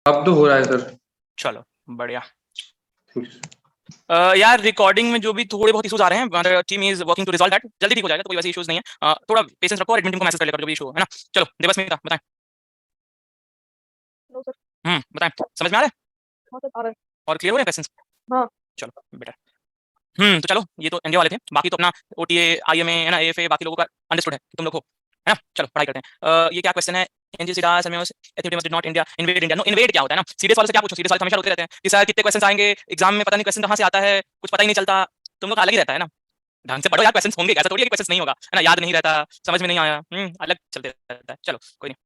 अब तो हो रहा है सर। चलो बढ़िया। ठीक है। यार रिकॉर्डिंग में जो भी थोड़े बहुत इश्यूज आ रहे हैं, team is working to resolve that, जल्दी ठीक हो जाएगा, तो कोई वैसे इश्यूज नहीं है। थोड़ा पेशेंस रखो और एडमिन को मैसेज कर लेकर जो भी इशू है ना। चलो देवस्मिता बताएं। No sir. बताएं, समझ में आ रहा है हाँ सर, आ रहा है। और क्लियर हो रहे हैं क्वेश्चंस? हाँ। चलो बेटा। तो चलो ये तो इंडिया वाले थे, बाकी तो अपना ओटीए आईएमए है ना, एएफए बाकी लोगों का अंडरस्टूड है कि तुम लोग हो, है ना। चलो पढ़ाई करते हैं। ये क्या क्वेश्चन है? एनजीसीडा समयोस activity must not India invade India. No invade क्या होता है ना, सीरियस वाले से क्या पूछो, सीरियस वाले तो हमेशा होते रहते हैं कि सर कितने क्वेश्चन आएंगे एग्जाम में, पता नहीं क्वेश्चन कहाँ से आता है, कुछ पता ही नहीं चलता। तुम लोग का अलग ही रहता है ना, ढंग से पढ़ो यार, क्वेश्चन होंगे, ऐसा थोड़ी है कि क्वेश्चन नहीं होगा, है ना, याद नहीं रहता, समझ में नहीं आया, अलग चलते रहता है। चलो कोई नहीं,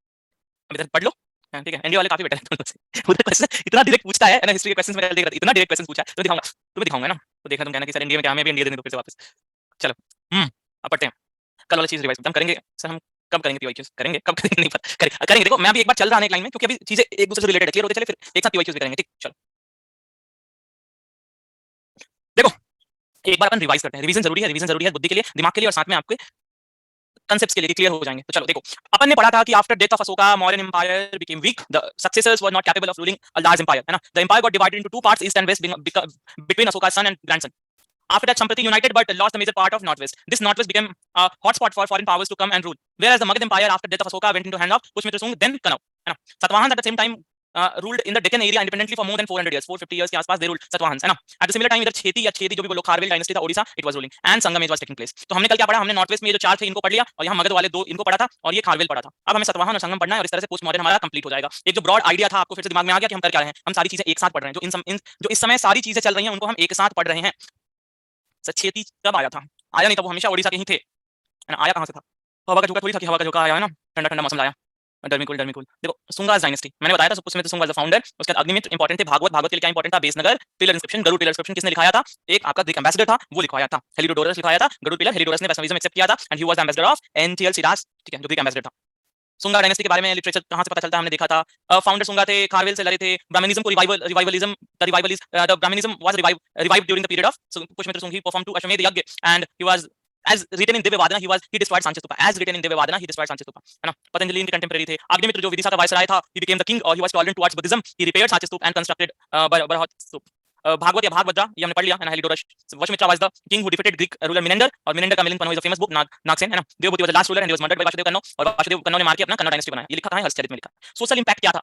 अभी तक पढ़ लो। हाँ, ठीक है, एनडीए वाले काफी बेटर है तुम लोग से। वो क्वेश्चन इतना डायरेक्ट पूछता है ना, हिस्ट्री के क्वेश्चन में देख रहा था, इतना डायरेक्ट क्वेश्चन पूछा है तो दिखाऊंगा, तुम्हें दिखाऊंगा ना, तो देखना तुम कहना कि सर इंडिया में क्या, हमें भी इंडिया देने दो फिर से वापस। चलो अब पढ़ते हैं। कल वाला चीज रिवाइज हम करेंगे सर, हम कब करेंगे पीवाईक्यूज, करेंगे कब करेंगे नहीं पता, करेंगे। देखो मैं अभी एक बार चल रहा है एक लाइन में, क्योंकि अभी चीजें एक दूसरे से रिलेटेड है, क्लियर होते चले फिर एक साथ पीवाईक्यूज भी करेंगे, ठीक। चलो देखो एक बार अपन रिवाइज करते हैं, रिवीजन जरूरी है, रिवीजन जरूरी है बुद्धि के लिए, दिमाग के लिए, और साथ में आपके कंसेप्ट्स के लिए क्लियर हो जाएंगे। तो चलो देखो, अपन ने पढ़ा था कि after death of Ashoka Mauryan empire became weak, the successors were not capable of ruling a large empire, है ना। The empire got divided into two parts, east and west, between Ashoka's son and grandson. After that, Sampati united but lost the major part of Northwest. This Northwest became a hotspot for foreign powers to come and rule. Whereas the Magadha Empire, after death of Asoka, went into hand of Pushmitra Singh, then Kannauj. है ना? Satvahans at the same time ruled in the Deccan area independently for more than 400 years. 450 years के आसपास they ruled Satvahans, है ना. At the similar time, इधर छेती या छेदी जो भी बोलो, खारवेल डायनेस्टी था, Odisha, it was ruling and Sangam age was taking place. तो हमने कल क्या पढ़ा? हमने नॉर्थ वेस्ट में ये जो चार थे इनको पढ़ लिया, और यहाँ मगध वाले दो इनको पढ़ा था, और ये खारवेल पढ़ा था। अब हमें सतवाहन और संगम पढ़ना है, और इस तरह से पोस्ट मॉडर्न हमारा कंप्लीट हो जाएगा। एक जो ब्रॉड आइडिया था आपको फिर से दिमाग में आ गया कि हम कर क्या रहे हैं, हम सारी चीजें एक साथ पढ़ रहे हैं, जो इस समय सारी चीजें चल रही हैं उनको हम एक साथ पढ़ रहे हैं। सचेती कब आया था? आया नहीं था, वो हमेशा ओडिशा के ही थे, है ना। आया कहाँ से था? हवा का झोंका थोड़ी था कि हवा का झोंका आया, है ना, ठंडा ठंडा मौसम लाया, डर्मिकुल डर्मिकुल। देखो सुंगास डायनेस्टी मैंने बताया था, उसमें तो सुंगा द फाउंडर, उसके बाद अग्निमित्र इंपॉर्टेंट थे, भागवत, भागवत के लिए क्या इंपॉर्टेंट था, Besnagar, pillar inscription, Garuda pillar inscription किसने लिखाया था? एक आपका ग्रीक एम्बेसडर था, वो लिखवाया था, हेलिडोडोरस लिखाया था, गरुड़ टेलर, हेलिडोरस ने वैष्णविज्म एक्सेप्ट किया था, and he was the ambassador of NTL Siraj, ठीक है, जो ग्रीक एम्बेसडर था। सुंगा डायनेस्टी के बारे में लिटरेचर कहां से पता चलता है, हमने देखा था। फाउंडर सुंगा थे, खारवेल से लड़े थे, ब्राह्मणिज्म को revivalism, the revival is the Brahmanism was revived during the period of Pushyamitra Sunga, he performed to Ashvamedha yajna and he was as written in Divyavadana he destroyed Sanchitupa, as written in Divyavadana he destroyed Sanchitupa, है ना। पतंजलि इनके contemporary थे। अग्निमित्र जो विदिशा का viceroy था, he became the king or he was tolerant towards Buddhism, he repaired Sanchitupa and constructed Barahat स्तूप। भागवत या भागवद्रा ये हमने पढ़ लिया, है ना। Heliodorus Vasumitra was the king who defeated Greek ruler Menander, और मिनेंडर का Milinda Panho is a famous book, Nagasena, है ना। Devabhuti was the last ruler and he was murdered by Vasudeva Kanva, और वासुदेव कन्नो ने मार के अपना कन्नौज डायनेस्टी बनाया, ये लिखा था हर्षचरित में लिखा। सोशल इंपैक्ट क्या था?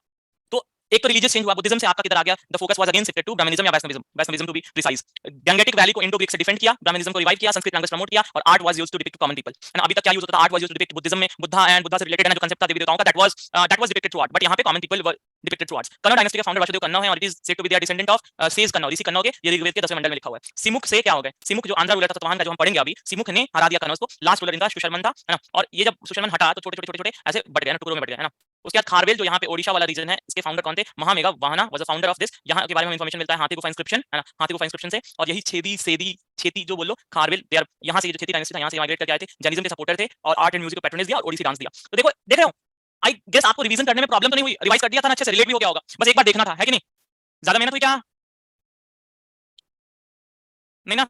तो एक तो रिलीजियस चेंज हुआ, बुद्धिज्म से आपका किधर आ गया, the focus was again shifted to Brahmanism या Vaishnavism, Vaishnavism to be precise. Gangetic valley को इंडो ग्रीक से डिफेंड किया, ब्राह्मणिज्म को रिवाइव किया, संस्कृत लैंग्वेज प्रमोट किया, और art was used to depict common people, है ना। अभी तक क्या यूज होता था? Art was used to depict Buddhism में बुद्धा एंड बुद्धा से रिलेटेड है ना, जो कांसेप्ट था देवी देवताओं का, that was depicted through art, but यहां पे common people were depicted through arts. Kannauj dynasty के फाउंडर वासुदेव कन्नो है, और it is said to be the descendant of sage Kanva, rishi कन्नो के, ये ऋग्वेद के 10वें मंडल में लिखा हुआ है। सिमुक से क्या हो गए? सिमुक जो आंध्र रूलर था तत्वाहन का, जो हम पढ़ेंगे अभी, सिमुक ने हरा दिया कन्नौज को, लास्ट रूलर इनका सुशर्मन था, है ना। और ये जब सुशर्मन हटा तो छोटे छोटे छोटे छोटे ऐसे बट गए ना, टुकड़ों में बट गए, है ना। उसके बाद खारवेल जो यहाँ पे ओडिशा वाला रीजन है, इसके फाउंडर कौन थे? Mahamegha Vahana was the founder of this. यहाँ के बारे में इंफॉर्मेशन मिलता है हाथी गुफा इंस्क्रिप्शन, है ना, हाथी गुफा इंस्क्रिप्शन से। और यही छेदी सेदी छेती जो बोलो खारवेल, दे आर यहाँ से, ये जो छेती डायनेस्टी था यहाँ से माइग्रेट करके आए थे, जैनिज्म के सपोर्टर थे, और आर्ट एंड म्यूजिक को पैट्रोनेज दिया, और ओडिसी डांस दिया। तो देखो देख रहे हो, आई गेस आपको रिवीजन करने में प्रॉब्लम तो नहीं हुई, रिवाइज कर दिया था ना अच्छे से, रिलेट भी हो गया होगा, बस एक बार देखना था, है कि नहीं? ज्यादा मेहनत हुई क्या? नहीं ना।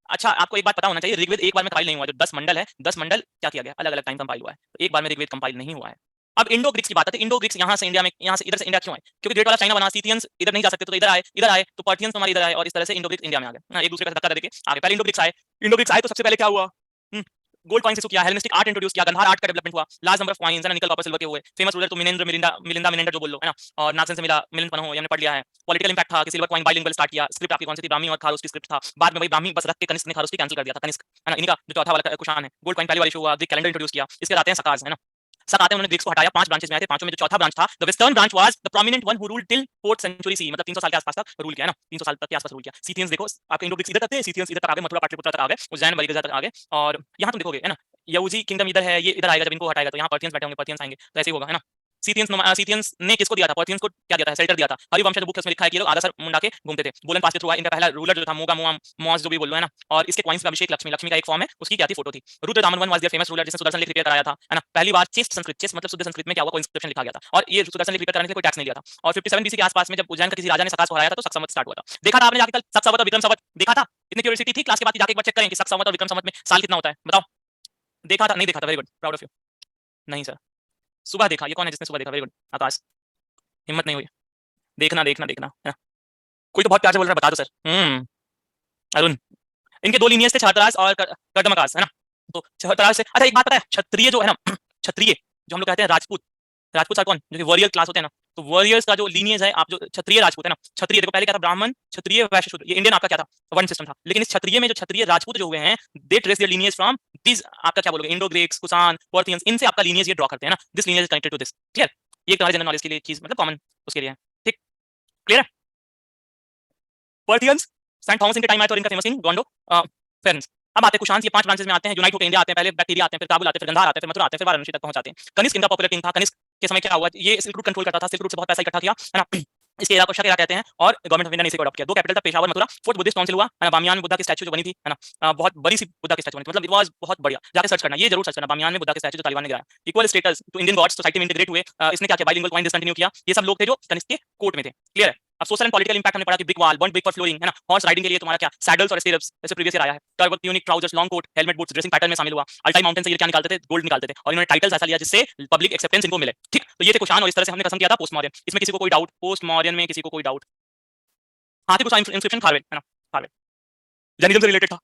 अच्छा आपको एक बात पता होना चाहिए, ऋग्वेद एक बार में कंपाइल नहीं हुआ, जो 10 मंडल है, 10 मंडल क्या किया गया, अलग अलग टाइम कंपाइल हुआ है, तो एक बार में ऋग्वेद कंपाइल नहीं हुआ है। अब इंडो ग्रीक्स की बात आती है, इंडो ग्रीक्स यहाँ से इंडिया में, यहाँ से इधर से इंडिया क्यों आए? क्योंकि ग्रेट वाला चाइना बना, सीथियंस इधर नहीं जा सकते तो इधर आए तो पर्थियंस हमारे इधर आए, और इस तरह से इंडो ग्रीक्स इंडिया में आ गए ना, एक दूसरे का धक्का देके आगे। पहले इंडो ग्रीक्स आए, तो सबसे पहले क्या हुआ? गोल्ड कॉइन इशू किया, हेलेनिस्टिक आर्ट इंट्रोड्यूस किया, गंधार आर्ट का डेवलपमेंट हुआ, लार्ज नंबर ऑफ कॉइन्स, है ना, निकल कॉपर सिल्वर के हुए। फेमस रूलर तो मिलिंदा मिलिंदा जो बोल लो, है ना, और नागसेन से मिला मिलिंद पन्हो, हमने पढ़ लिया है। पॉलिटिकल इंपैक्ट था कि सिल्वर कॉइन बाइलिंगुअल स्टार्ट किया। स्क्रिप्ट आपकी कौन सी थी? ब्राह्मी और खारोस की स्क्रिप्ट था। बाद में वही ब्राह्मी बस रख के कनिष्क ने खारोस की कैंसिल कर दिया था, कनिष्क, है ना, इनका जो चौथा वाला कुशान है। गोल्ड कॉइन पहली बार इशू हुआ, ग्रीक कैलेंडर इंट्रोड्यूस किया। इसके बाद आते हैं सकार्स, है ना। सकाते उन्होंने ग्रीक्स को हटाया, 5 ब्रांचेस में आए थे, पांचों में जो चौथा ब्रांच था, the western branch was the prominent one who ruled till 4th century C, मतलब 300 साल के आसपास तक रूल किया, है ना, 300 साल तक के आसपास रूल किया। सीथियंस देखो, आपके इंडो ग्रीक्स इधर तक थे, सीथियंस इधर तक आ गए, मथुरा पाटलिपुत्र तक आ गए, उज्जैन बलिगजा तक आ गए, और यहाँ तुम देखोगे, है ना, यहूदी किंगडम इधर है, ये इधर आएगा, जब इनको हटाएगा तो यहाँ पर्थियंस बैठे होंगे, पर्थियंस आएंगे, तो ऐसे ही होगा, है ना। सीथियंस ने किसको दिया था? पर्थियंस को क्या दिया था? शेल्टर दिया था। हरिवंश जो बुक है उसमें लिखा है कि ये लोग आधा सर मुंडा के घूमते थे। बोलन पास के थ्रू हुआ, इनका पहला रूलर जो था मोगा मोआ मॉस जो भी बोल लो, है ना, और इसके कॉइन्स का अभिषेक लक्ष्मी, लक्ष्मी का एक फॉर्म है, उसकी क्या थी? फोटो थी। Rudradaman one was there famous ruler, जिसने सुदर्शन लेख रिपेयर कराया था, है ना। पहली बार चेस्ट संस्कृत, चेस्ट मतलब शुद्ध संस्कृत में क्या हुआ? कोई इंस्क्रिप्शन लिखा गया था, और ये सुदर्शन लेख रिपेयर कराने के लिए कोई टैक्स नहीं लिया था। और 57 बीसी के आसपास में जब उज्जैन का किसी राजा ने सकास को हराया था, तो सक्संवत स्टार्ट हुआ था। देखा था आपने जाके कल सक्संवत और विक्रम संवत देखा था? इतनी क्यूरियोसिटी थी क्लास के बाद जाके एक बार चेक करें कि सक्संवत और विक्रम संवत में साल कितना होता है, बताओ। देखा था? नहीं देखा था, very good, proud of you. नहीं सर, सुबह देखा। ये कौन है जिसने सुबह देखा? वेरी गुड, आकाश। हिम्मत नहीं हुई, देखना देखना देखना है ना? कोई तो बहुत प्यार से बोल रहा है, बता दो सर। अरुण। इनके दो लीनियर्स थे, छहतराज और कर्दमकास, है ना? तो छहतराज से, अच्छा एक बात पता है, क्षत्रिय जो है ना, क्षत्रिय जो हम लोग कहते हैं राजपूत, राजपूत सर कौन, जो कि वॉरियर क्लास होते हैं ना, तो वॉरियर्स का जो लीनियज है, आप जो क्षत्रिय राजपूत है ना, क्षत्रिय देखो पहले क्या था, ब्राह्मण, क्षत्रिय, वैश्य, शूद्र, ये इंडियन आपका क्या था, वर्ण सिस्टम था। लेकिन इस क्षत्रिय में जो क्षत्रिय राजपूत जो हुए हैं, they trace their lineage from this, आपका क्या बोलोगे, इंडो ग्रीक्स, कुषाण, पार्थियंस, इनसे आपका लीनियज ये ड्रॉ करते हैं ना, this lineage is connected to this. Clear? ये तुम्हारे जनरल नॉलेज के लिए चीज, मतलब कॉमन उसके लिए है। ठीक, क्लियर है? पर्थियंस, सेंट थॉमस इनके टाइम आए थे और इनका फेमस किंग गोंडो, फेरेंस। अब आते हैं कुषाण, ये 5 ब्रांचेस में आते हैं, यूनाइट होकर इंडिया आते हैं, पहले बैक्टीरिया आते हैं, फिर काबुल आते हैं, फिर गंधार आते हैं, फिर मथुरा आते हैं, फिर वाराणसी तक पहुंच जाते हैं। कनिष्क इनका पॉपुलर किंग था। कनिष्क के समय क्या हुआ, ये सिल्क रूट कंट्रोल करता था, सिल्क रूट से बहुत पैसा इकट्ठा किया, है ना? इसके एरा को शक एरा कहते हैं, और गवर्नमेंट ऑफ इंडिया ने इसे अडॉप्ट किया। दो कैपिटल था, Peshawar, Mathura. Fourth Buddhist council हुआ, है ना? बामियान में बुद्धा की स्टैचू जो बनी थी, है ना? बहुत बड़ी सी बुद्धा की स्टैचू बनी थी, मतलब इट वाज बहुत बढ़िया। जाके सर्च करना, ये जरूर सर्च करना, बामियान में बुद्धा की स्टैचू जो तालिबान ने गिराया। Equal status to Indian gods, society में इंटीग्रेट हुए। इसने क्या किया, बाइलिंगुअल कॉइन डिसकंटिन्यू किया। ये सब लोग थे जो कनिष्क के कोर्ट में थे। क्लियर है? अब सोशल एंड पॉलिटिकल इंपैक्ट हमने पढ़ा कि brick wall, burned brick for flooring, है ना? हॉर्स राइडिंग के लिए तुम्हारा क्या, सैडल्स और स्टिरप्स, जैसे प्रीवियस ईयर आया है। Turban, tunic, trousers, long coat, helmet, boots, dressing pattern में शामिल हुआ। अल्टाई माउंटेन से ये क्या निकालते थे, गोल्ड निकालते थे, और इन्होंने टाइटल्स ऐसा लिया जिससे पब्लिक एक्सेप्टेंस इनको मिले। ठीक, तो ये थे कुषाण, और इस तरह से हमने खत्म किया था पोस्ट मॉडर्न। इसमें किसी को कोई डाउट, पोस्ट मॉडर्न में किसी को कोई डाउट? हाथी कुछ इंस्क्रिप्शन खारवेल, है ना? खारवेल जैनिज्म से रिलेटेड था।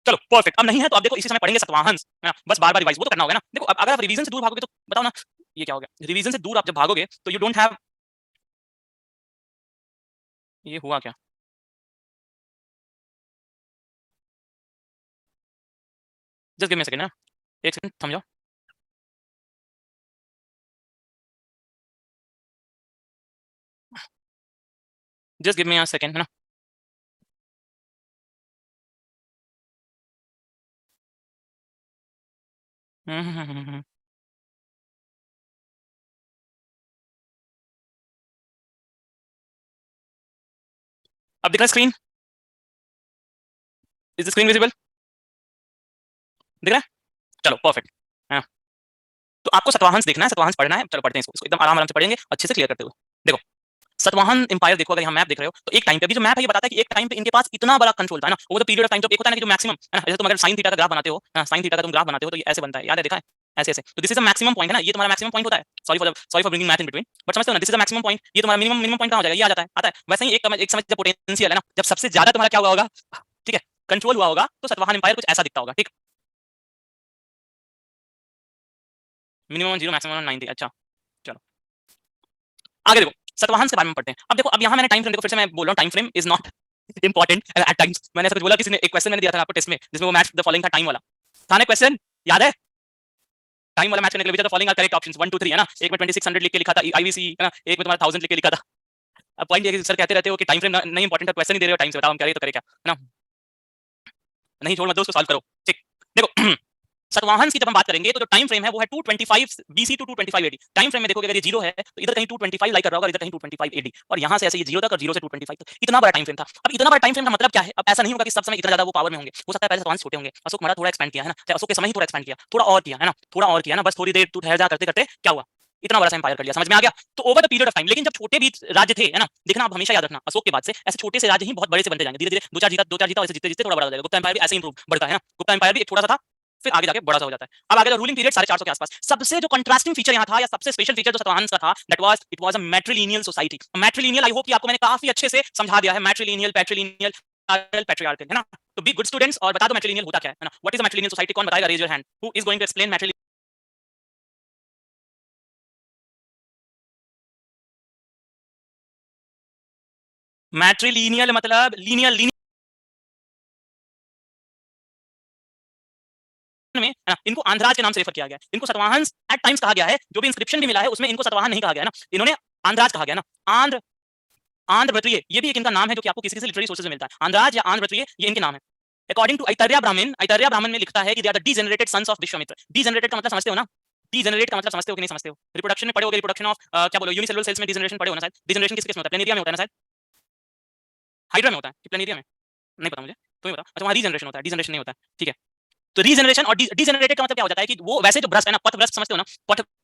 चलो परफेक्ट, अब नहीं है तो अब देखो इसी समय पढ़ेंगे सतवाहन, है ना? बस बार बार रिवाइज वो तो करना होगा ना। देखो अब अगर आप रिवीजन से दूर भागोगे तो बताओ ना, ये क्या हो गया, रिवीजन से दूर आप जब भागोगे तो यू डोंट हैव, ये हुआ क्या? Just give me a second ना, एक सेकंड थम जाओ। Just give me a second, है ना? हम्म, हम्म, हम्म, हम्म, हम्म। अब दिख रहा है screen? Is the screen visible? दिख रहा है? चलो परफेक्ट, है ना? तो आपको सतवाहन देखना है, सतवाहन पढ़ना है। चलो पढ़ते हैं इसको, एकदम आराम आराम से पढ़ेंगे, अच्छे से क्लियर करते हुए। देखो सतवाहन एम्पायर देखो, अगर यहाँ मैप देख रहे हो तो एक टाइम पे, अभी जो मैप है ये बताता है कि एक टाइम पे इनके पास इतना बड़ा कंट्रोल था ना, over the period of time. जब एक होता है ना कि जो मैक्सिमम, है ना, जैसे तुम अगर साइन थीटा का ग्राफ बनाते हो, साइन थीटा का तुम ग्राफ बनाते हो तो ये ऐसे बनता है, याद है, देखा है? ऐसे ऐसे, तो this is the maximum point, है ना? ये तुम्हारा मैक्सिमम पॉइंट होता है। Sorry for bringing math in between, but समझते हो ना, this is the maximum point. ये तुम्हारा मिनिमम मिनिमम पॉइंट कहां हो जाएगा, ये आ जाता है, आता है। वैसे ही एक समय जब पोटेंशियल, है ना, जब सबसे ज्यादा तुम्हारा क्या हुआ होगा, ठीक है, कंट्रोल हुआ होगा, तो सतवाहन एम्पायर कुछ ऐसा दिखता होगा। ठीक, मिनिमम 0, मैक्सिमम 90। अच्छा, चलो आगे देखो, सतवाहन के बारे में पढ़ते हैं। अब देखो, अब यहाँ मैंने टाइम फ्रेम, देखो फिर से मैं बोल रहा हूँ, time frame is not important at times. मैंने ऐसा कुछ बोला, किसी ने एक क्वेश्चन मैंने दिया था आपको टेस्ट में, जिसमें वो मैच द फॉलोइंग था, टाइम वाला था ना क्वेश्चन, याद है? टाइम वाला मैच करने के लिए, तो फॉलोइंग आर करेक्ट ऑप्शंस 1 2 3, है ना? एक में 2600 लिख के लिखा था आईवीसी, है ना? एक में तुम्हारा 1000 लिख के लिखा था। अब पॉइंट ये है कि सर कहते रहते हो कि टाइम फ्रेम नहीं इंपॉर्टेंट है, क्वेश्चन नहीं दे रहे हो टाइम से, बताओ हम करें तो करें क्या, है ना? नहीं छोड़ मत दो, उसको सॉल्व करो। ठीक, देखो सतवाहन की जब हम बात करेंगे तो जो टाइम फ्रेम है वो है 225 BC to 225 AD. Time frame में देखोगे, अगर ये जीरो है तो इधर कहीं 225 लाइक कर रहा होगा, इधर कहीं 225 एडी, और यहां से ऐसे ये जीरो तक, और जीरो से 225 तक, इतना बड़ा टाइम फ्रेम था। अब इतना बड़ा टाइम फ्रेम का मतलब क्या है? अब ऐसा नहीं होगा कि सब समय इतना ज्यादा वो पावर में होंगे, हो सकता है पहले सतवाहन छोटे होंगे, अशोक मरा थोड़ा एक्सपेंड किया, है ना? चाहे अशोक के समय ही थोड़ा एक्सपेंड किया, थोड़ा और किया, है ना? थोड़ा और किया ना, बस थोड़ी देर तू ठहर जा, करते करते क्या हुआ, इतना बड़ा एम्पायर कर लिया। समझ में आ गया? तो over the period of time, लेकिन जब छोटे भी राज्य थे, है ना, देखना आप हमेशा याद रखना, अशोक के बाद से ऐसे छोटे से राज्य ही बहुत बड़े से बनते जाएंगे, धीरे धीरे दो चार जीता दो चार जीता, वैसे जीते जीते थोड़ा बड़ा हो जाएगा। गुप्ता एम्पायर भी ऐसे इंप्रूव बढ़ता है ना, गुप्ता एम्पायर भी एक छोटा सा था, फिर आगे जाके बड़ा सा हो जाता है। अब आगे रूलिंग पीरियड 450 के आसपास, सबसे जो कंट्रास्टिंग फीचर यहाँ था, या सबसे स्पेशल फीचर जो सतवाहन का था, that was it was a matrilineal society. Matrilineal, I hope कि आपको मैंने काफी अच्छे से समझा दिया है, मैट्रिलिनियल, पैट्रिलिनियल, पैट्रियार्कल, है ना? तो बी गुड स्टूडेंट्स और बता दो मैट्रिलिनियल होता क्या है ना? What is a matrilineal society? कौन बताएगा? Raise your hand, who is going to explain matrilineal? Matrilineal मतलब लीनियर में, है ना, इनको आंध्राज के नाम से रेफर किया गया है। इनको सतवाहन एट टाइम्स कहा गया है, जो भी इंस्क्रिप्शन भी मिला है उसमें इनको सतवाहन नहीं कहा गया है ना, इन्होंने आंध्राज कहा गया ना। आंध्र, आंध्र व्रतीय, ये भी एक इनका नाम है जो कि आपको किसी किसी लिटरेरी सोर्सेज में मिलता है। आंध्राज या आंध्र व्रतीय, ये इनके नाम है। अकॉर्डिंग टू ऐतरेय ब्राह्मण, ऐतरेय ब्राह्मण में लिखता है कि they are the degenerated sons of Vishvamitra. Degenerated का मतलब समझते हो ना? डीजेनरेट का मतलब समझते हो कि नहीं समझते हो? रिप्रोडक्शन में पढ़े होगे, रिप्रोडक्शन ऑफ क्या बोलो, यूनिसेलुलर सेल्स में डीजेनरेशन पढ़े हो ना शायद? डीजेनरेशन किस किस में होता है? प्लेनेरिया में होता है ना शायद? हाइड्रा में होता है कि प्लेनेरिया में? नहीं पता मुझे। तुम्हें बताओ। अच्छा, वहाँ रीजनरेशन होता है, डिजनरेशन नहीं होता है, ठीक है। तो रीजनरेशन और डिजनरेटेड का मतलब क्या हो जाता है कि वो वैसे जो भ्रष्ट है ना, पथभ्रष्ट समझते हो ना,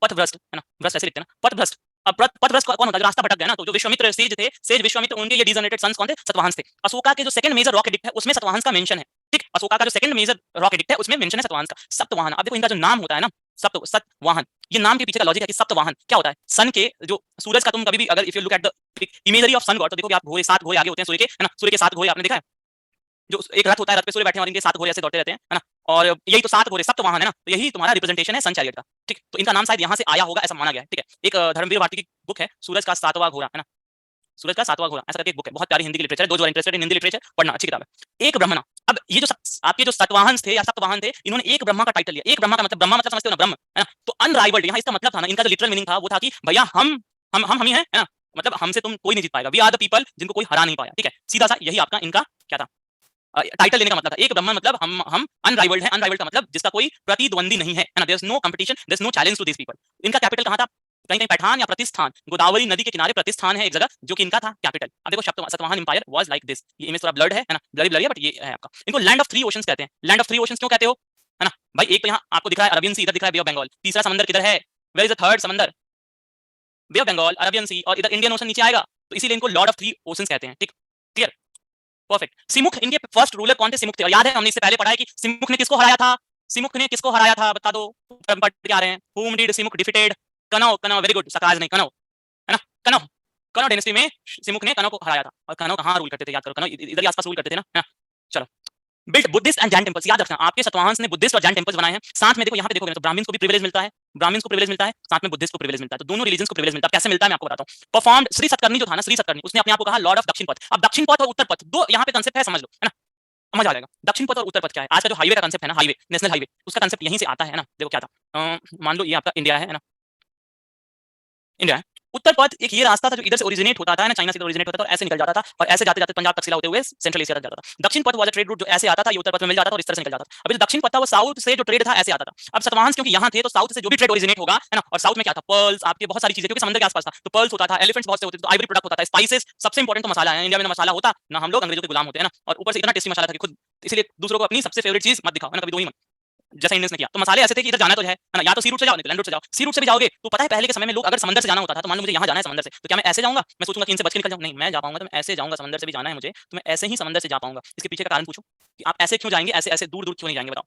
पथभ्रष्ट है ना, भ्रष्ट ऐसे लिखते हैं ना, पथभ्रष्ट। अब पथभ्रष्ट कौन होता है? जो रास्ता भटक गया ना, तो जो विश्वामित्र सेज थे, सेज विश्वामित्र, उनके ये डिजनरेटेड सन्स कौन थे? सतवाहन थे। अशोका के जो सेकंड मेजर रॉक एडिक्ट है उसमें सतवाहन का मेंशन है, ठीक। अशोका का जो सेकंड मेजर रॉक एडिक्ट है उसमें मेंशन है सतवाहन का। सप्तवाहन, अब देखो इनका जो नाम होता है ना, सतवाहन, ये नाम के पीछे का लॉजिक है कि सप्तवाहन क्या होता है? सन के जो सूरज का, तुम कभी भी अगर if you look at the imagery of sun god, तो देखो आप घोड़े, 7 घोड़े आगे होते हैं सूर्य के, है ना, सूर्य के 7 घोड़े आपने देखा है? जो एक रथ होता है, रथ पे सूर्य बैठे हैं और इनके 7 घोड़े ऐसे दौड़ते रहते हैं, है ना, और यही तो 7 घोड़े सप्तवाहन है ना, तो यही तुम्हारा रिप्रेजेंटेशन है सन चैरियट का, ठीक। तो इनका नाम शायद यहाँ से आया होगा ऐसा माना गया है, ठीक है। एक धर्मवीर भारती की बुक है, सूरज का 7वां घोड़ा, है ना, सूरज का 7वां घोड़ा, ऐसा करके एक बुक है, बहुत प्यारी हिंदी की लिटरेचर है, those who are interested in Hindi literature पढ़ना, अच्छी किताब है। एक ब्रह्मणा, अब ये जो आपके जो सतवाहन थे या सप्तवाहन थे, इन्होंने एक ब्रह्मा का टाइटल लिया। एक ब्रह्मा का मतलब, ब्रह्मा मतलब समझते हो ना, ब्रह्म, है ना, तो अनराइवल्ड, यहाँ इसका मतलब था ना, इनका जो लिटरल मीनिंग था वो था कि भैया हम ही हैं, है ना, मतलब हमसे तुम कोई नहीं जीत पाएगा, वी आर द पीपल जिनको कोई हरा नहीं पाया, ठीक है, सीधा सा यही आपका इनका क्या था, टाइटल लेने का मतलब था। एक ब्रह्म मतलब हम अनराइवल्ड है, अनराइवल्ड का मतलब जिसका कोई प्रतिद्वंदी नहीं है, ना, there is no competition, there is no challenge to this people. इनका कैपिटल कहाँ था? कहीं कहीं पैठान या प्रतिष्ठान, गोदावरी नदी के किनारे प्रतिष्ठान है एक जगह, जो कि इनका था कैपिटल। अब देखो Satavahana empire was like this, ये इमेज थोड़ा ब्लर्ड है ना, ब्लरी ब्लरी है, बट ये है आपका। इनको लैंड ऑफ 3 ओशंस कहते हैं। लैंड ऑफ 3 ओशंस क्यों कहते हो, है ना भाई? एक तो यहाँ आपको दिख रहा है अरबियन सी, इधर दिख रहा है बे ऑफ बंगाल, तीसरा समंदर किधर है? वेयर इज द थर्ड समंदर? बे ऑफ बंगाल, अरबियन सी, और इधर इंडियन ओशन नीचे आएगा, तो इसीलिए इनको लॉर्ड ऑफ 3 ओशंस कहते हैं, ठीक, क्लियर, परफेक्ट। सिमुख, इनके फर्स्ट रूलर कौन थे? सिमुख थे, और याद है हमने इससे पहले पढ़ा है कि सिमुख ने किसको हराया था? सिमुख ने किसको हराया था, बता दो, पढ़ के आ रहे हैं। whom did Simukha defeated? कनौ, कनौ, वेरी गुड, सकाज नहीं, कनौ, है ना, कनौ, कनौ डायनेस्टी में सिमुख ने कनौ को हराया था। और कनौ कहाँ रूल करते थे, याद करो, कनौ इधर ही आसपास रूल करते थे ना, है ना? चलो, build Buddhist and Jain temples, याद रखना आपके सतवाहन ने बुद्धिस्ट और जैन टेंपल्स बनाए हैं। साथ में देखो यहाँ पे देखोगे तो ब्राह्मण्स को भी प्रिविलेज मिलता है, ब्राह्मण्स को प्रिविलेज मिलता है, साथ में बुद्धिस्ट को प्रिविलेज मिलता है, तो दोनों रिलीजन को प्रिविलेज मिलता है। कैसे मिलता है मैं आपको बताता हूँ। परफॉर्म्ड, श्री सतकर्णी जो था ना, श्री सतकर्णी, उसने अपने आप को कहा लॉर्ड ऑफ दक्षिण पथ। अब दक्षिण पथ और उत्तर पथ दो यहाँ पे कंसेप्ट है, समझ लो, है ना, समझ आ जाएगा। दक्षिण पथ और उत्तर पथ क्या है? आज का जो हाईवे का कंसेप्ट है ना, हाईवे, नेशनल हाईवे, उसका कंसेप्ट यहीं से आता है ना। देखो क्या था, मान लो ये आपका इंडिया है ना, इंडिया है। उत्तर पथ एक ये रास्ता था जो इधर से ओरिजिनेट होता था ना, चाइना से ओरिजिनेट होता था और ऐसे निकल जाता था, और ऐसे जाते जाते पंजाब तक सिला होते हुए सेंट्रल एशिया तक जाता था। दक्षिण पथ वाला ट्रेड रूट जो ऐसे आता था, ये उत्तर पथ में मिल जाता था और इस तरह से निकल जाता था। अभी जो दक्षिण पथ था वो साउथ से जो ट्रेड था ऐसे आता था। अब सतवाहन क्योंकि यहाँ थे, तो साउथ से जो भी ट्रेड ओरिजिनेट होगा, है ना, और साउथ में क्या था, पर्ल्स, आपके बहुत सारी चीजें, क्योंकि समंदर के आसपास था, तो पर्ल्स होता था, एलिफेंट्स बहुत से होते थे, तो आइवरी प्रोडक्ट होता था, स्पाइसेस, सबसे इंपॉर्टेंट तो मसाला है। इंडिया में मसाला होता ना, हम लोग अंग्रेजों के गुलाम होते हैं ना, और ऊपर से इतना टेस्टी मसाला था कि खुद, इसलिए दूसरों को अपनी सबसे फेवरेट चीज मत दिखाओ, है ना, कभी दो ही मत, जैसा इंडियंस ने किया। तो मसाले ऐसे थे कि इधर जाना तो है ना, या तो सी रूट से जाओ, नहीं तो लैंड रूट से जाओ। सी रूट से भी जाओगे तो पता है पहले के समय में लोग अगर समंदर से जाना होता था, तो मान लो मुझे यहाँ जाना है समंदर से, तो क्या मैं ऐसे जाऊंगा? मैं सोचूंगा कि इनसे बच के निकल जाऊं? नहीं, मैं जा पाऊंगा तो मैं ऐसे जाऊंगा, समंदर से भी जाना है मुझे तो मैं ऐसे ही समंदर से जा पाऊंगा। इसके पीछे का कारण पूछो कि आप ऐसे क्यों जाएंगे, ऐसे ऐसे दूर दूर क्यों नहीं जाएंगे, बताओ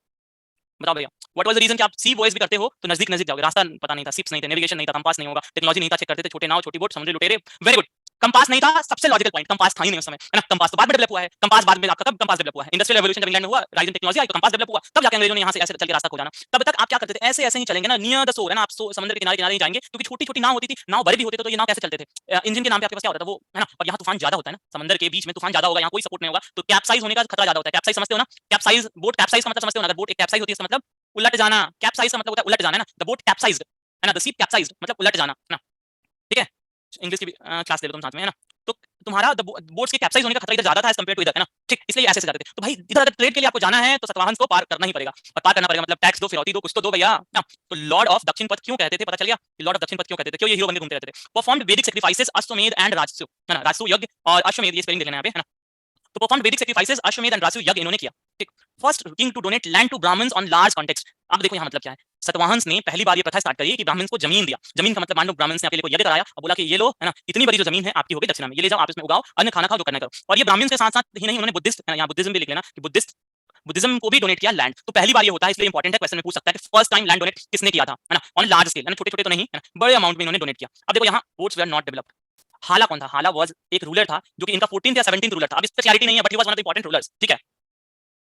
बताओ भैया। व्हाट वाज द रीजन कि आप सी वॉइस भी करते हो तो नजदीक नजदीक जाओगे, रास्ता पता नहीं था, शिप्स नहीं थे, नेविगेशन नहीं था, कंपास नहीं होगा, टेक्नोलॉजी नहीं था, चेक करते थे छोटे नाव, छोटी बोट, समुद्री लुटेरे, वेरी गुड। कंपास नहीं था, सबसे लॉजिकल पॉइंट, कंपास था ही नहीं उस समय, है ना। कंपास तो बाद में डेवलप हुआ है, कंपास बाद में आपका, कब कंपास डेवलप हुआ है? इंडस्ट्रियल रेवोल्यूशन जब इंग्लैंड में हुआ, राइजिंग टेक्नोलॉजी आई तो कंपास डेवलप हुआ, तब जाके अंग्रेजों ने यहाँ से ऐसे चल के रास्ता खोजना। तब तक आप क्या करते थे? ऐसे ऐसे ही चलेंगे ना, नियर द शोर, है ना, आप समुद्र के किनारे किनारे ही जाएंगे, क्योंकि छोटी छोटी नाव होती थी, नाव बड़े भी होते थे, तो ये नाव कैसे चलते थे? इंजन के नाम पे आपके पास क्या होता था वो, है ना। और यहाँ तूफान ज्यादा होता है ना, समंदर के बीच में तूफान ज्यादा होगा, यहाँ कोई सपोर्ट नहीं होगा, तो कैप्साइज होने का खतरा ज्यादा होता है। कैप्साइज समझते हो ना, कैप्साइज, बोट कैप्साइज का मतलब समझते हो ना, अगर बोट एक कैप्साइज होती है इसका मतलब उलट जाना। कैप्साइज का मतलब होता है उलट जाना, है ना, द बोट कैप्साइज्ड, है ना, द शिप कैप्साइज्ड मतलब उलट जाना, है ना, ठीक है। इंग्लिश की क्लास ले लो तुम साथ में, है ना। तो तुम्हारा बोट्स के कैप्साइज होने का खतरा इधर ज्यादा था एज कंपेयर टू इधर, है ना, ठीक, इसलिए ऐसे से जाते थे। तो भाई इधर अगर ट्रेड के लिए आपको जाना है तो सतवाहन को पार करना ही पड़ेगा, और पार करना पड़ेगा मतलब टैक्स दो, फिरौती दो, कुछ तो दो भैया ना। तो लॉर्ड ऑफ दक्षिण पथ क्यों कहते थे, पता चल गया? लॉर्ड ऑफ दक्षिण पथ क्यों कहते थे, क्यों ये हीरो बन के घूमते रहते थे? परफॉर्म्ड वैदिक सैक्रिफाइसेस अश्वमेध एंड राजसु, है ना, राजसु यज्ञ और अश्वमेध, ये स्पेलिंग देना है यहाँ पे, है ना। तो परफॉर्म वैदिक सैक्रिफाइसेस अश्वमेध एंड राजसु यज्ञ इन्होंने किया, ठीक। First king to donate land to Brahmans on large context. अब देखो यहाँ मतलब क्या है, सतवाहन ने पहली बार ये प्रथा स्टार्ट करी कि ब्राह्मण्स को जमीन दिया। जमीन का मतलब मान लो ब्राह्मण्स ने आपके लिए कोई यज्ञ कराया और बोला कि ये लो, है ना, इतनी बड़ी जो जमीन है आपकी हो गई दक्षिणा में, ये ले जाओ, आप इसमें उगाओ, अन्न खाना खाओ, जो करना करो। और ये ब्राह्मण्स के साथ साथ ही नहीं, उन्होंने बुद्धिस्ट, है ना, यहाँ बुद्धिज्म भी लिख लेना कि बुद्धिज्म को भी डोनेट किया लैंड। तो पहली बार ये होता है, इसलिए इंपॉर्टेंट है, क्वेश्चन में पूछ सकता है कि फर्स्ट टाइम लैंड डोनेट किसने किया था, है ना, ऑन लार्ज स्केल, है ना, छोटे छोटे तो नहीं, है ना, बड़े अमाउंट में इन्होंने डोनेट किया। अब देखो यहाँ बोट्स वर नॉट डेवलप्ड। हाला कौन था? हाला वाज एक रूलर था जो कि इनका 14th या 17th रूलर था। अब इस पे क्लैरिटी नहीं है, but he was one of the important rulers, ठीक है।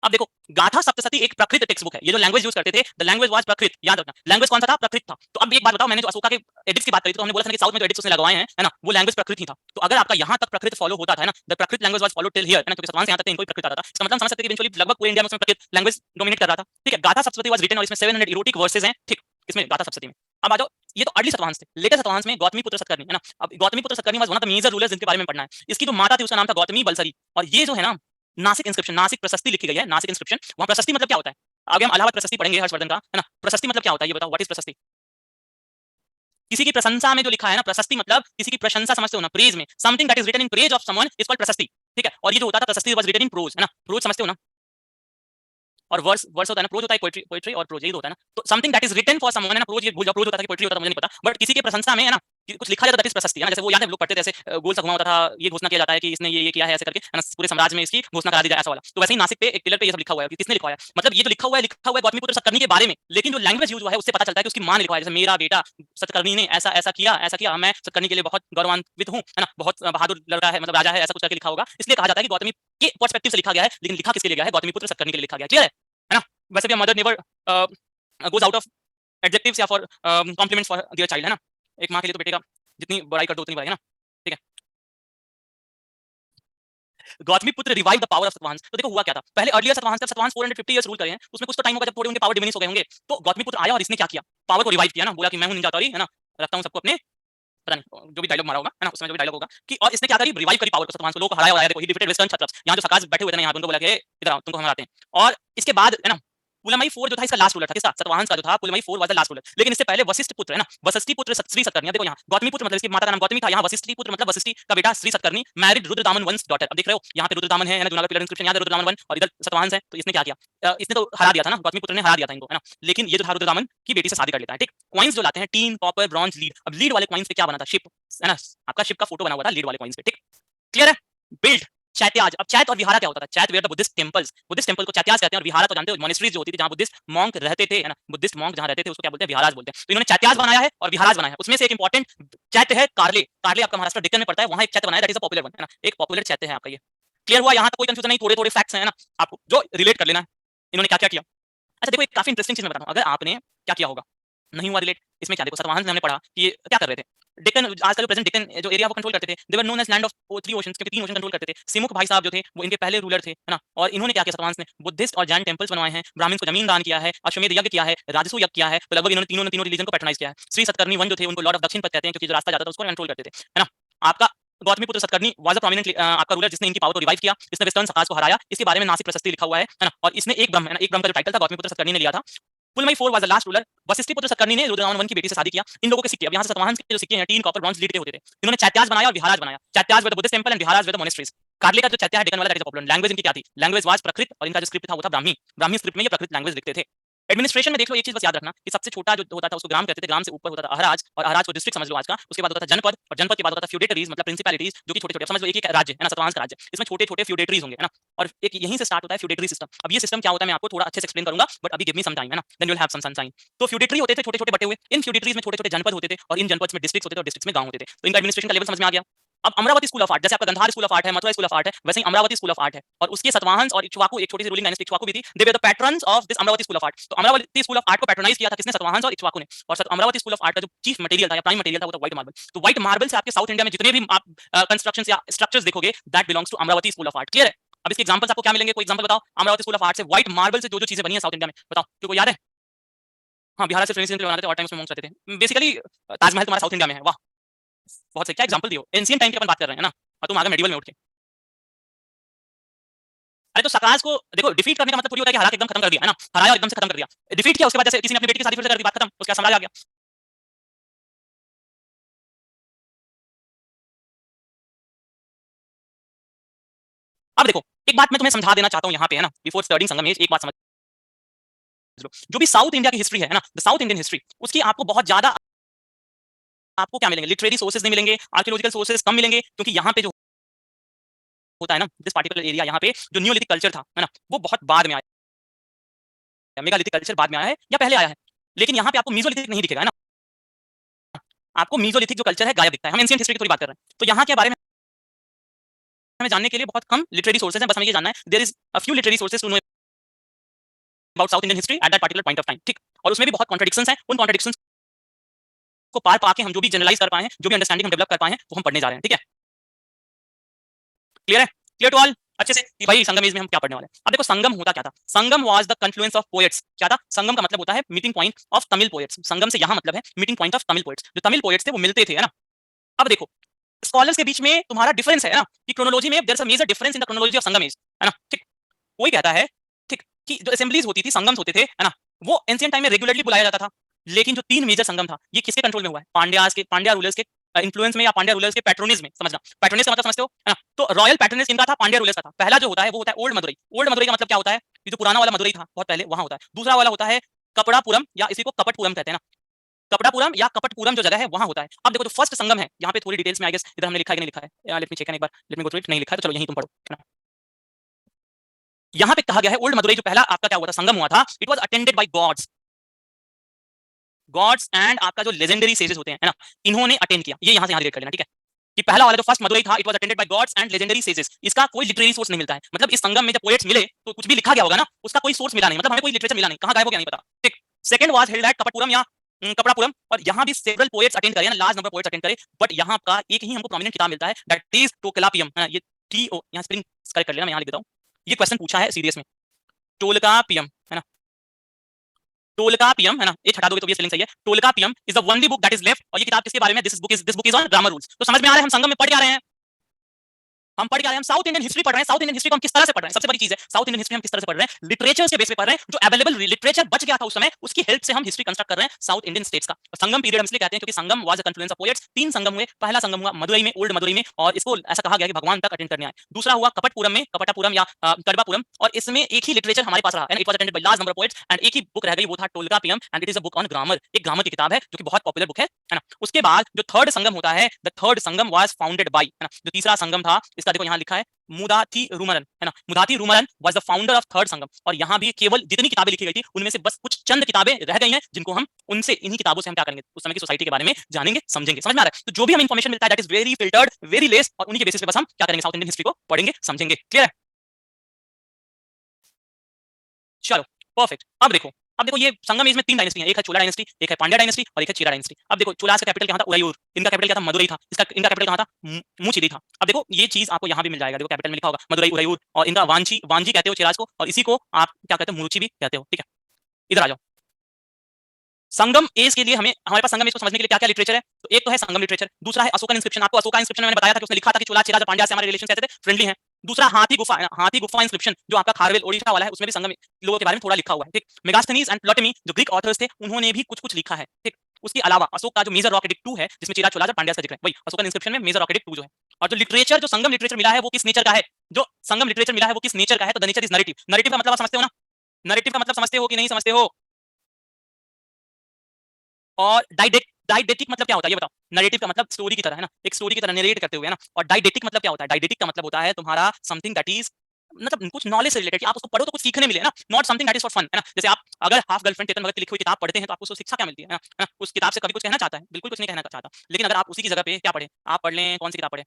अब देखो गाथा सप्तशती एक प्रकृत टेक्स्ट बुक है, ये जो लैंग्वेज यूज करते थे, द लैंग्वेज वाज प्रकृत, याद रखना, लैंग्वेज कौन सा था? प्रकृत था। तो अब एक बात बताओ, मैंने जो अशोका के एडिक्ट्स की बात करी थी, तो हमने बोला था कि साउथ में जो एडिक्ट्स उसने लगवाए हैं, है ना, वो लैंग्वेज प्रकृत ही था। तो अगर आपका यहाँ तक प्रकृत फॉलो होता था, है ना, द प्रकृत language was follow till here, है ना, क्योंकि सतवाहन से यहाँ तक इनको ही प्रकृत आता था। इसका मतलब समझ सकते हैं कि इवेंचुअली लगभग पूरे इंडिया में उसमें प्रकृत लैंग्वेज डोमिनेट कर रहा था, ठीक है। गाथा सप्तशती वाज रिटन और इसमें 700 इरोटिक वर्सेस हैं, ठीक, इसमें गाथा सप्तशती में। अब आ जाओ, ये तो अर्ली सतवाहन थे। लेटेस्ट सतवाहन में गौतमी पुत्र सतकर्णी, है ना। अब Gautamiputra Satakarni was one of the major rulers जिनके बारे में पढ़ना है। इसकी जो माता थी उसका नाम था गौतमी बलसरी, और ये जो है ना नासिक इंस्क्रिप्शन, नासिक प्रशस्ति लिखी गई है, नासिक इंस्क्रिप्शन। वहां प्रशस्ति मतलब क्या होता है? आगे हम इलाहाबाद प्रशस्ति पढ़ेंगे हर्षवर्धन का, है ना। प्रशस्ति मतलब क्या होता है ये बताओ, व्हाट इज प्रशस्ति? किसी की प्रशंसा में जो लिखा है ना, प्रशस्ति मतलब किसी की प्रशंसा, समझते हो ना, प्रेज में, something that is written in praise of someone is called prashasti, ठीक है। और ये जो होता था प्रशस्ति वाज रिटन इन प्रोज, है ना, प्रोज समझते हो ना, और वर्स होता है ना, प्रोज होता है पोएट्री और प्रोज, यही तो होता है ना। तो something that is written for someone है ना, प्रोज ये भूल जाओ, प्रोज होता था कि पोएट्री होता था, मुझे नहीं पता, बट किसी के प्रशंसा में है ना कुछ लिखा जाता है, दैट इज प्रशस्ति है ना। जैसे वो याद है, लोग पढ़ते थे ऐसे गोल सा घुमा होता था, ये घोषणा किया जाता है कि इसने ये किया है ऐसे करके, है ना, पूरे साम्राज्य में इसकी घोषणा करा दी जाए, ऐसा वाला। तो वैसे ही नासिक पे एक पिलर पे ये सब लिखा हुआ है कि किसने लिखा है, मतलब ये जो लिखा हुआ है गौतमीपुत्र सतकर्णी के बारे में, लेकिन जो लैंग्वेज यूज हुआ है उससे पता चलता है कि उसकी मां ने लिखा है। जैसे मेरा बेटा सतकर्णी ने ऐसा ऐसा किया, मैं सतकर्णी के लिए बहुत गौरवान्वित हूँ, है ना, बहुत बहादुर लड़का है, मतलब राजा है, ऐसा कुछ करके लिखा होगा। इसलिए कहा जाता है कि गौतमी के पर्सपेक्टिव से लिखा गया है, लेकिन लिखा किसके लिए गया है, गौतमीपुत्र सतकर्णी के लिए लिखा गया है। क्लियर है ना। वैसे भी mother never goes out of adjectives या for compliments for their child, है ना। एक मां के लिए तो बेटे का जितनी बड़ाई कर दो उतनी बड़ाई, है ना। ठीक है, Gautamiputra revive the power of Satavahana. तो देखो हुआ क्या था, पहले अर्लियर सतवाहन 450 इयर्स रूल करे हैं, उसमें कुछ तो टाइम होगा जब थोड़े उनके पावर डिमिनिश हो गए होंगे, तो गौतमीपुत्र आया और इसने क्या किया, पावर को रिवाइव किया ना, बोला कि मैं हूं निंजा हथौड़ी, है ना, रखता हूं सबको अपने, पता नहीं जो भी डायलॉग मारा होगा, है ना, उसमें जो भी डायलॉग होगा कि, और इसने क्या करी, रिवाइव करी पावर को, सतवाहन को, लोग को हराया। देखो ही डिफीटेड वेस्टर्न क्षत्रप्स, यहां जो सरकार बैठे हुए थे ना, यहां पे उनको बोला कि इधर आओ, तुमको हम हराते हैं। और इसके बाद है ना पुलमाई 4 जो था इसका लास्ट रूलर था, किसका, सतवाहन का जो था, Pulamavi 4 was the last ruler. लेकिन इससे पहले वशिष्ठ पुत्र, है ना, वशिष्ठी पुत्र श्री सतकर्णी, देखो यहाँ गौतमीपुत्र मतलब इसकी माता का नाम गौतमी था, यहाँ वशिष्ठी पुत्र मतलब वशिष्ठी का बेटा श्री सतकर्णी मैरिड रुद्रदामन वंश डॉटर। अब देख रहे हो यहाँ पे रुद्रदामन है ना, जो पिलर इंस्क्रिप्शन, यहाँ रुद्रदामन वन और इधर सतवाहन है। तो इसने क्या किया, इसने तो हरा दिया था ना, गौतमीपुत्र ने हरा दिया था इनको, है ना, लेकिन ये जो था रुद्रदामन की बेटी से शादी कर लेता है। ठीक, कॉइन्स जो लाते हैं, टीन, कॉपर, ब्रॉन्ज, लीड। अब लीड वाले कॉइन्स पे क्या बना था, शिप, है ना, आपका शिप का फोटो बना हुआ था लीड वाले कॉइन्स पे। ठीक, क्लियर है। बिल्ड चैत्याज। अब चैत और विहारा क्या होता था, chaitya where the Buddhist temples, Buddhist temple को चैत्याज कहते हैं, और विहारा तो जानते हो मॉनेस्ट्रीज जो होती थी जहां बुद्धिस्ट मॉन्क रहते थे, है ना, बुद्धिस्ट मॉन्क जहां रहते थे उसको क्या बोलते हैं, विहाराज बोलते हैं। तो इन्होंने चैत्याज बनाया है और विहाराज बनाया है। उसमें से एक इंपॉर्टेंट चैत्य है कारले, कारले आपका महाराष्ट्र डेक्कन में पड़ता है, वहां एक चैत्य बनाया, that is a popular one, है ना, एक पॉपुलर चैत्य है आपका ये। क्लियर हुआ, यहाँ तक कोई कंफ्यूजन नहीं, थोड़े थोड़े फैक्ट्स हैं ना आपको जो रिलेट कर लेना है, इन्होंने क्या क्या किया। अच्छा देखो, एक काफी इंटरेस्टिंग चीज मैं बताता हूँ, अगर आपने क्या किया होगा, नहीं हुआ रिलेट, इसमें क्या देखो, सतवाहन से हमने पढ़ा कि ये क्या कर रहे थे, डेक्कन, आज का प्रेजेंट डेक्कन जो एरिया वो कंट्रोल करते थे, they were known as land of 3 oceans, क्योंकि 3 ओशन कंट्रोल करते थे। सिमुख भाई साहब जो थे वो इनके पहले रूलर थे, है ना, और इन्होंने क्या किया, सतवाहन ने बुद्धिस्ट और जैन टेंपल्स बनवाए हैं, ब्राह्मण को जमीन दान किया है, अश्वमेध यज्ञ किया है, राजसू यज्ञ किया है, तो लगभग इन्होंने तीनों रिलीजन को पैट्रोनाइज किया है। श्री सतकर्णी वन जो थे उनको लॉर्ड ऑफ दक्षिण पद कहते हैं, क्योंकि जो रास्ता जाता था उसको कंट्रोल करते थे, है ना। आपका Gautamiputra Satakarni was a prominent आपका रूलर जिसने इनकी पावर को रिवाइव किया, इसने वेस्टर्न समाज को हराया, इसके बारे में नासिक प्रशस्ति लिखा हुआ है ना, और इसने एक ब्रह्म, है ना, एक ब्रह्म का जो टाइटल था गौतमीपुत्र सतकर्णी ने लिया था। Pulamavi 4 was the last ruler. Vashishthiputra Satakarni ने रुद्रदामन वन की बेटी से शादी किया। इन लोगों के सिक्के, अब यहाँ से सतवाहन के जो सिक्के हैं, टीन, कॉपर, ब्रॉन्ज, लीड के होते थे, इन्होंने चैत्याज बनाया और विहाराज बनाया। Chaityas were the Buddhist temple and viharas were the monasteries. Karle का जो चैत्या है डेक्कन वाला, दैट इज पॉपुलर लैंग्वेज इनकी क्या थी, लैंग्वेज वाज प्रकृत, और इनका जो स्क्रिप्ट था वो था ब्राह्मी। ब्राह्मी स्क्रिप्ट में ये प्रकृत लैंग्वेज लिखते थे। एडमिनिस्ट्रेशन में देख लो एक चीज बस याद रखना कि सबसे छोटा जो होता था उसको ग्राम कहते थे, ग्राम से ऊपर होता था अहराज, और अहराज को डिस्ट्रिक्ट समझ लो आज का, उसके बाद होता था जनपद, और जनपद के बाद होता था फ्यूडेटरीज मतलब प्रिंसिपैलिटीज, जो कि छोटे छोटे समझ लो एक राज्य, है ना, सतवाहन का राज्य, इसमें छोटे छोटे फ्यूडेटरीज होंगे, है ना, और एक यहीं से स्टार्ट होता है फ्यूडेटरी सिस्टम। अब ये सिस्टम क्या होता है मैं आपको थोड़ा अच्छे से एक्सप्लेन करूंगा, बट अभी गिव मी सम टाइम, है ना, then you will have some sunshine. तो फ्यूडेटरी होते थे छोटे छोटे बटे हुए, इन फ्यूडेटरीज में छोटे छोटे जनपद होते थे, और इन जनपद में डिस्ट्रिक्ट्स होते थे, और डिस्ट्रिक्ट्स में गांव होते थे। तो इनका एडमिनिस्ट्रेशन का लेवल समझ में आ गया। अब अमरावती स्कूल ऑफ आर्ट, जैसे आपका गंधार स्कूल ऑफ आर्ट है, मथुरा स्कूल ऑफ आर्ट है, वैसे ही अमरावती स्कूल ऑफ आर्ट है, और उसके सतवाहन और इक्ष्वाकु, एक छोटी सी रूलिंग डायनेस्टी इक्ष्वाकु भी थी, they were the patrons of this Amaravati school of art. तो अमरावती स्कूल ऑफ आर्ट को पैट्रोनाइज किया था किसने, सतवाहन और इक्ष्वाकु ने। और अमरावती स्कूल ऑफ आर्ट का जो चीफ मटेरियल था या प्राइम मटेरियल था वो था व्हाइट मार्बल। तो व्हाइट मार्बल से आपके साउथ इंडिया में जितने भी आप कंस्ट्रक्शंस या स्ट्रक्चर्स देखोगे, that belongs to Amaravati school of art. Clear है। अब इसके एग्जांपल्स आपको क्या मिलेंगे, कोई एग्जांपल बताओ अमरावती स्कूल ऑफ आर्ट से व्हाइट मार्बल से जो जो चीजें बनी है साउथ इंडिया में, बताओ, क्यों कोई याद है। हाँ, बिहार से फिनिशिंग बनाते थे और टाइम उसमें मोंक्स रहते थे। बेसिकली ताजमहल तुम्हारा साउथ इंडिया में है। वाह, बहुत सही, क्या एग्जांपल दियो, एंशिएंट टाइम की अपन बात कर रहे हैं ना, और तुम आगे मेडिवल में उठ के। अरे तो सकाज को देखो, डिफीट करने का मतलब थोड़ी होता है कि हरा के एकदम खत्म कर दिया, है ना, हराया और एकदम से खत्म कर दिया। डिफीट किया, उसके बाद जैसे किसी ने अपनी बेटी की शादी फिर से कर दी, बात खत्म, उसका साम्राज्य आ गया। अब देखो एक बात मैं तुम्हें समझा देना चाहता हूं यहाँ पे, है ना, बिफोर स्टार्टिंग संगम एज, एक बात समझ लो, जो भी साउथ इंडिया की हिस्ट्री है ना, द साउथ इंडियन हिस्ट्री, उसकी आपको बहुत ज्यादा आपको क्या मिलेंगे, लिटरेरी सोर्सेज नहीं मिलेंगे, आर्कियोलॉजिकल सोर्सेज कम मिलेंगे, क्योंकि यहाँ पे जो होता है ना, दिस पार्टिकुलर एरिया, यहाँ पे जो न्यूलिथिक कल्चर था, है ना, वो बहुत बाद में आया, मेगालिथिक कल्चर बाद में आया है या पहले आया है, लेकिन यहाँ पे आपको मीजोलिथिक नहीं दिखेगा, है ना, आपको मीजोलिथिक जो कल्चर है गायब दिखता है। हम एंशिएंट हिस्ट्री की थोड़ी बात कर रहे हैं, तो यहाँ के बारे में हमें जानने के लिए बहुत कम लिटरेरी सोर्सेज हैं, बस हमें ये जानना है there is a few literary sources to know about South Indian history at that particular point of time. ठीक, और उसमें भी बहुत कॉन्ट्रडिक्शंस हैं, उन कॉन्ट्रडिक्शंस को पार पाके हम जो भी जनरलाइज कर पाए हैं, जो भी अंडरस्टैंडिंग हम डेवलप कर पाए हैं, वो हम पढ़ने जा रहे हैं। ठीक है, क्लियर है, क्लियर टू ऑल अच्छे से कि भाई संगम में हम क्या पढ़ने वाले हैं। अब देखो संगम होता क्या था, Sangam was the confluence of poets. क्या था, संगम का मतलब होता है meeting point of Tamil poets. Sangam से यहाँ मतलब है meeting point of Tamil poets, जो तमिल पोएट्स थे वो मिलते थे, है ना। अब देखो स्कॉलर्स के बीच में तुम्हारा डिफरेंस है ना, कि क्रोनोलॉजी में there is a major difference in the chronology of Sangam age, है ना। ठीक, कोई कहता है ठीक कि जो असेंबलीज होती थी, संगम्स होते थे, है ना, वो एंशिएंट टाइम में रेगुलरली बुलाया जाता था, लेकिन जो 3 मेजर संगम था ये किसके कंट्रोल में हुआ है, पांड्या रूलर्स के इन्फ्लुएंस में या पांड्या रूलर्स के पैट्रोनिज में। समझना, पैट्रोनिज का मतलब समझते हो, है ना। तो रॉयल पैट्रोनिज इनका था, पांड्या रूलर्स का था। पहला जो होता है वो होता है ओल्ड मदुरई। ओल्ड मदुरई का मतलब क्या होता है, ये जो पुराना वाला मदुरई था बहुत पहले वहां होता है। दूसरा वाला होता है कपड़ापुरम या इसी को कपटपुरम कहते हैं ना, कपड़ापुरम या कपटपुरम जो जगह है वहां होता है। अब देखो जो फर्स्ट संगम है यहाँ पे थोड़ी डिटेल्स में आई गेस इधर हमने लिखा है कि नहीं लिखा है, लेट मी चेक एक बार, let me go through it, नहीं लिखा है तो चलो यहीं तुम पढ़ो है ना। यहाँ पे कहा गया है ओल्ड मदुरई जो पहला आपका क्या हुआ था संगम हुआ था, it was attended by gods, gods and आपका जो लेजेंडरी सेजेस होते हैं है ना, इन्होंने अटेंड किया। ये यहाँ से यहाँ रिलेट कर लेना, ठीक है। कि पहला वाला जो फर्स्ट मदुरई था it was attended by gods and legendary sages, इसका कोई लिटरेरी सोर्स नहीं मिलता है। मतलब इस संगम में जब पोएट्स मिले तो कुछ भी लिखा गया होगा ना, उसका कोई सोर्स मिला नहीं, मतलब हमें कोई लिटरेचर मिला नहीं, कहाँ गायब हो गया नहीं पता, ठीक। सेकंड वाज हेल्ड एट कपटपुरम या कपड़ापुरम, और यहाँ भी सेवरल पोएट्स अटेंड करे, लार्ज नंबर पोएट्स अटेंड करे, बट यहाँ का एक ही हमको प्रोमिनेंट किताब मिलता है, दैट इज टोलकापियम है ना। ये टी ओ यहाँ स्पेलिंग करेक्ट कर लेना, मैं यहाँ लिख देता हूँ। ये क्वेश्चन पूछा है सीरियस में, टोलकापियम है ना, टोलकापियम है ना, एक हटा दोगे तो ये स्पेलिंग सही है। Tolkappiyam is the only book that is left, और ये किताब किसके बारे में, this book is on grammar rules. तो समझ में आ रहा है हम संगम में पढ़ क्या रहे हैं, हम पढ़ क्या रहे हैं, हम साउथ इंडियन हिस्ट्री पढ़ रहे हैं। साउथ इंडियन हिस्ट्री को हम किस तरह से पढ़ रहे हैं, सबसे बड़ी चीज है साउथ इंडियन हिस्ट्री हम किस तरह से पढ़ रहे हैं, लिटरेचर के बेस पे पढ़ रहे हैं। जो अवेलेबल लिटरेचर बच गया था उस समय, उसकी हेल्प से हम हिस्ट्री कंस्ट्रक्ट कर रहे हैं साउथ इंडियन स्टेट्स का। संगम पीरियड हम इसलिए कहते हैं क्योंकि Sangam was a confluence of poets. तीन संगम हुए, पहला संगम हुआ मदुरई में, ओल्ड मदुरई में, और इसको ऐसा कहा गया कि भगवान तक अटेंड करने आए। दूसरा हुआ कपटपुरम में, कपटापुरम या कड़वापुरम, और इसमें एक ही लिटरेचर हमारे पास रहा, it was attended by large number of poets, and एक ही बुक रह गई, वो था Tolkappiyam, and it is a book on grammar, एक ग्रामर की किताब है जो कि बहुत पॉपुलर बुक है ना। उसके बाद जो थर्ड संगम होता है, the third Sangam was founded by है ना, जो तीसरा संगम था इसका देखो यहाँ लिखा है मुदाती रूमरन है ना, Mudathirumaran was the founder of third Sangam. और यहाँ भी केवल जितनी किताबें लिखी गई थी उनमें से बस कुछ चंद किताबें रह गई हैं, जिनको हम उनसे इन्हीं किताबों से हम क्या करेंगे, उस समय की सोसाइटी के बारे में जानेंगे समझेंगे। समझ में आ रहा है? तो जो भी हमें इंफॉर्मेशन मिलता है that is very filtered, very less, और उन्हीं के बेसिस पे बस हम क्या करेंगे, साउथ इंडियन हिस्ट्री को पढ़ेंगे समझेंगे। क्लियर है? चलो परफेक्ट। अब देखो ये संगम इसमें तीन डायनेस्टी है, एक है चोला डायनेस्टी, एक है पांड्या डायनेस्टी, और एक है चेरा डायनेस्टी। अब देखो चोलास का कैपिटल क्या था, उदयपुर, इनका कैपिटल क्या था, मदुरई था, इनका कैपिटल कहाँ था, मुचिली था। अब देखो ये चीज आपको यहाँ भी मिल जाएगा, देखो कैपिटल में लिखा होगा मदुरई उदयपुर, और इनका वांची कहते हो चेरास को, और इसी को आप क्या कहते हो, मुरुची भी कहते हो, ठीक है। इधर आ जाओ, संगम एज के लिए हमारे पास संगम एज को समझने के लिए क्या क्या लिटरेचर है, तो एक तो है संगम लिटरेचर, दूसरा है अशोकन इंस्क्रिप्शन। आपको अशोका इंस्क्रिप्शन में मैंने बताया था कि उसने लिखा था कि चोला चेरा और पांड्या से हमारे रिलेशन कैसे थे, फ्रेंडली हैं। दूसरा हाथी गुफा इंस्क्रिप्शन जो आपका खारवेल ओडिशा वाला है, उसमें भी संगम लोगों के बारे में थोड़ा लिखा हुआ है, ठीक। मेगास्थनीज एंड प्टोलेमी जो ग्रीक ऑथर्स थे, उन्होंने भी कुछ कुछ लिखा है, ठीक। उसके अलावा अशोक का जो मेजर रॉक एडिक्ट 2 है, जिसमें चेरा चोला और पांड्या का जिक्र है, वही अशोकन इंस्क्रिप्शन में मेजर रॉक एडिक्ट 2 जो है। और जो लिटरेचर, जो संगम लिटरेचर मिला है वो किस नेचर का है, जो संगम लिटरेचर मिला है वो किस नेचर का है, तो the nature is narrative. Narrative का मतलब आप समझते हो ना, नरेटिव का मतलब समझते हो कि नहीं समझते हो? और डाइडेक्टिक मतलब क्या होता है ये बताओ। नरेटिव का मतलब स्टोरी की तरह है ना, एक स्टोरी की तरह नरेट करते हुए है ना। और डाइडेक्टिक मतलब क्या होता है, डाइडेक्टिक का मतलब होता है तुम्हारा समथिंग दैट इज मतलब कुछ नॉलेज से रिलेटेड, आप उसको पढ़ो तो कुछ सीखने मिले ना, not something that is for fun है ना। जैसे आप अगर हाफ गर्लफ्रेंड चेतन भगत की लिखी हुई किताब पढ़ते हैं तो आपको उससे शिक्षा क्या मिलती है ना? उस किताब से कभी कुछ कहना चाहता है, बिल्कुल कुछ नहीं कहना चाहता। लेकिन अगर आप उसी की जगह पे क्या पढ़े, आप पढ़ लें, कौन सी किताब पढ़े,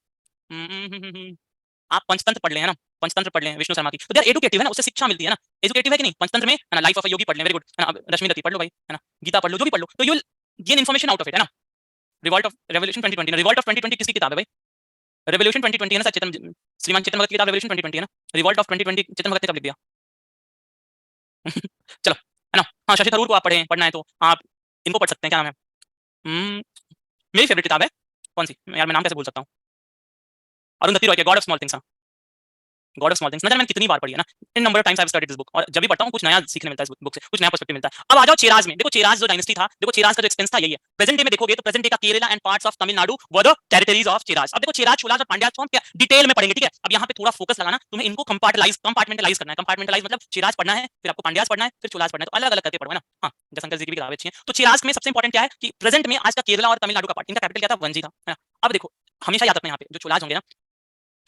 आप पंचतंत्र पढ़ लें है ना, पंचतंत्र पढ़ लें विष्णु शर्मा की, तो यार एडुकेटिव है ना, उससे शिक्षा मिलती है ना, एजुकेटिव है कि नहीं। पंचतंत्र में है ना लाइफ ऑफ अ योगी पढ़ लें, वेरी गुड है ना, रश्मि दत्ती पढ़ लो भाई है ना, गीता पढ़ लो, जो भी पढ़ लो, तो you will gain information out of it है ना। Revolt of revolution 2020 revolt of 2020 किसकी किताब है भाई, रेवोल्यूशन 2020 है ना, चेतन श्रीमान चेतन भगत की किताब रेवोल्यूशन 2020 है ना। रिवॉल्ट ऑफ 2020 चेतन भगत ने कब लिख दिया चलो है ना। हाँ शशि थरूर को आप पढ़ना है तो आप इनको पढ़ सकते हैं, क्या नाम है, मेरी फेवरेट किताब है कौन सी यार, मैं नाम कैसे भूल सकता हूँ, अरुंधति रॉय के God of Small Things. God of Small Things, मैंने कितनी बार पढ़ी है ना, in number of times I have studied this book, और जब भी पढ़ता हूँ कुछ नया सीखने मिलता है इस बुक से, कुछ नया पर्सपेक्टिव मिलता है। अब आ जाओ चेराज में, देखो चेराज जो डायनेस्टी था, देखो चेराज का जो एक्सपेंस था यही है। प्रेजेंट डे में देखोगे तो प्रेजेंट डे का Kerala and parts of Tamil Nadu were the territories of Cheras. अब देखो चेराज चोलाज और पांड्या को हम क्या डिटेल में पढ़ेंगे, ठीक है। अब यहाँ पे थोड़ा फोकस लगाना, तुम्हें इनको कंपार्टमेंटलाइज करना है। कंपार्टमेंटलाइज मतलब चेराज पढ़ना है, फिर आपको पांड्यास पढ़ना है, फिर चोलाज पढ़ना है, तो अलग अलग करके पढ़ो है ना। हाँ जयशंकर जी की भी किताबें अच्छी हैं। तो चेराज में सबसे इंपॉर्टेंट क्या है कि प्रेजेंट में आज का केरला और तमिलनाडु का पार्ट, इनका कैपिटल क्या था, वंजी था है ना। अब देखो हमेशा याद रखना, यहाँ पे जो चोलाज होंगे ना,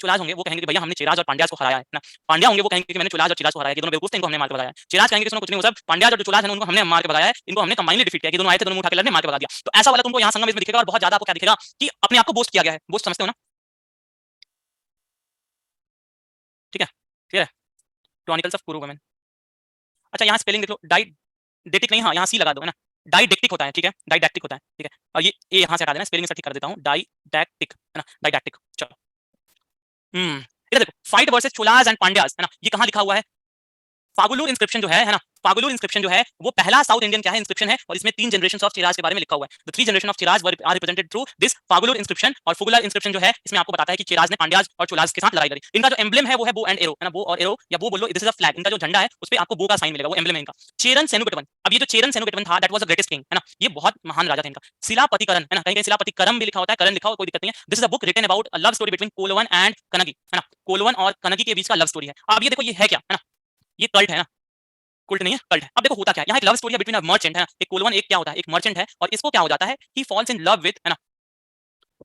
चुलाज होंगे वो कहेंगे कि भैया हमने चेराज और पांड्यास को हराया है ना। पांड्या होंगे वो कहेंगे कि मैंने चुलाज और चिराज को हराया, ये दोनों बेवकूफ थे, इनको हमने मार के भगाया है। चिराज कहेंगे कि सुनो कुछ नहीं हो सब, पांड्यास और जो चुलाज हैं उनको हमने मार के भगाया है, इनको हमने कंबाइनली डिफीट किया, कि दोनों आए थे, दोनों उठा के लड़ने मार के भगा दिया। तो ऐसा वाला तुमको यहाँ संगम में दिखेगा, और बहुत ज्यादा आपको क्या दिखेगा कि अपने आप को बोस्ट किया गया है। बोस्ट समझते हो ना, ठीक है, क्लियर है। क्रॉनिकल्स ऑफ कुरु वुमेन। अच्छा यहाँ स्पेलिंग देख लो, डाइडेक्टिक नहीं, हाँ यहाँ सी लगा दो है ना, डाइडेक्टिक होता है, ठीक है, डाइडेक्टिक होता है, ठीक है। और ये यहाँ से हटा देना, स्पेलिंग से ठीक कर देता हूँ, डाइडेक्टिक है ना, डाइडेक्टिक। चलो इधर देखो, fight versus Cholas and Pandyas है ना, ये कहाँ लिखा हुआ है, फागुलूर इंस्क्रिप्शन जो है ना, फागुलूर इंस्क्रिप्शन जो है वो पहला साउथ इंडियन क्या है इंस्क्रिप्शन है, और इसमें 3 जनरेशंस ऑफ चिराज के बारे में लिखा हुआ है। The 3 generation of Cheras are represented through this Pugalur inscription. और फुगुलर इंस्क्रिप्शन जो है इसमें आपको बताता है कि चिराज ने पांड्याज और चोलाज के साथ लड़ाई करी। इनका जो एम्ब्लेम है वो है बो एंड एरो है ना, बो और एरो, या बो बोलो, दिस इज अ फ्लैग। इनका जो झंडा है उस पे आपको बो का साइन मिलेगा, वो एम्ब्लेम है इनका। चेरन सेनुकेतवन, अब ये जो चेरन सेनुकेतवन था that was the greatest king है ना, ये बहुत महान राजा था इनका। शिलापतिकरण है ना, कहीं कहीं शिलापतिकरम भी लिखा होता है, करण लिखा हो कोई दिक्कत नहीं है। This is a book written about a love story between Kovalan and Kannagi है ना, कोलवन और कनगी के बीच का लव स्टोरी है। अब ये देखो ये है क्या है ना, ये कल्ट है ना, कुल्ट नहीं है, कल्ट है। अब देखो होता क्या है, यहाँ एक लव स्टोरी है बिटवीन अ मर्चेंट, है ना, एक कोलवन एक क्या होता है, एक मर्चेंट है और इसको क्या हो जाता है, ही फॉल्स इन लव विद, है ना,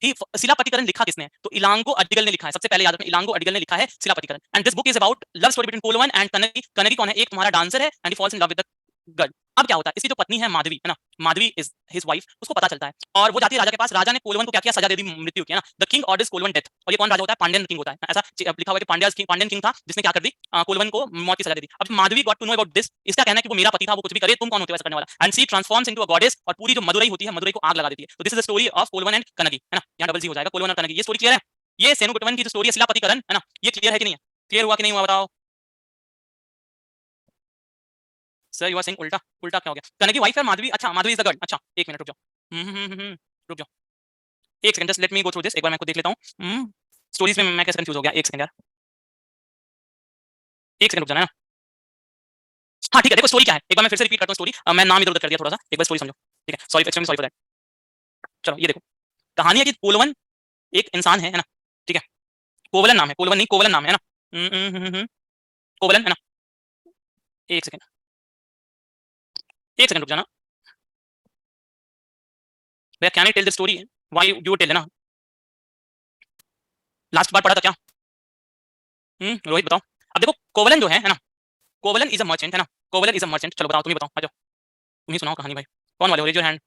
ही शिलापतिकरण लिखा किसने है, तो इलांगो अडिगल ने लिखा है, सबसे पहले याद रखना इलांगो अडिगल ने लिखा है Silappatikaram. And this book is about love story between Kovalan and Kannagi. Kannagi कौन है, एक तुम्हारा डांसर है and he falls in love with the girl. अब क्या होता है, इसकी जो पत्नी है माधवी, है ना, माधवी इज हिज वाइफ, उसको पता चलता है और वो जाती है राजा के पास। राजा ने कोलवन को क्या किया, सजा दे दी, मृत्यु की, है ना। The king orders Kovalan death. और ये कौन राजा होता है, पांड्यन किंग होता है, ऐसा लिखा हुआ है कि पांड्यन किंग था जिसने क्या कर दी, कोलवन को मौत की सजा दे दी। अब Madhavi got to know about this, इसका कहना है कि वो मेरा पति था, वो कुछ भी करे, तुम कौन होते हो ऐसा करने वाला, and she transforms into a goddess, और पूरी जो मदुरई होती है, मदुरई को आग लगा देती है। तो this is the story of Kovalan and Kannagi, है ना, यहाँ डबल जी हो जाएगा, कोलवन और कनगी। ये स्टोरी क्लियर है, ये सेनुगुटवन की जो स्टोरी है शिलापतिकरण, है ना, ये क्लियर है कि नहीं है, क्लियर हुआ कि नहीं हुआ बताओ सर। यू आर सेइंग उल्टा, उल्टा क्या हो गया, कनगी वाइफ है माधवी, अच्छा माधवी इज द गर्ल, अच्छा एक मिनट रुक जाओ, रुक जाओ एक second, just let me go through this, एक बार मैं खुद देख लेता हूँ स्टोरीज में मैं कैसे कंफ्यूज हो गया, एक सेकंड यार, एक सेकंड रुक जाना है ना। हाँ ठीक है, देखो स्टोरी क्या है, एक बार मैं फिर से रिपीट करता हूँ स्टोरी, मैं नाम इधर उधर कर दिया थोड़ा सा, एक बार स्टोरी समझो, ठीक है, sorry extremely sorry for that. चलो ये देखो, कहानी है कि कोलवन एक इंसान है ना, ठीक है, कोवलन नाम है, कोलवन नहीं कोवलन नाम है ना, कोवलन, है ना, एक सेकंड, एक सेकंड रुक जाना भैया, can I tell the story, why you tell, है ना, लास्ट बार पढ़ा था क्या, रोहित बताओ। अब देखो कोवलन जो है ना, कोवलन इज अ मर्चेंट, है ना, कोवलन इज अ मर्चेंट, चलो बताओ, तुम ही बताओ, आ जाओ, तुम ही सुनाओ कहानी भाई, कौन वाले हो, रेज योर हैंड।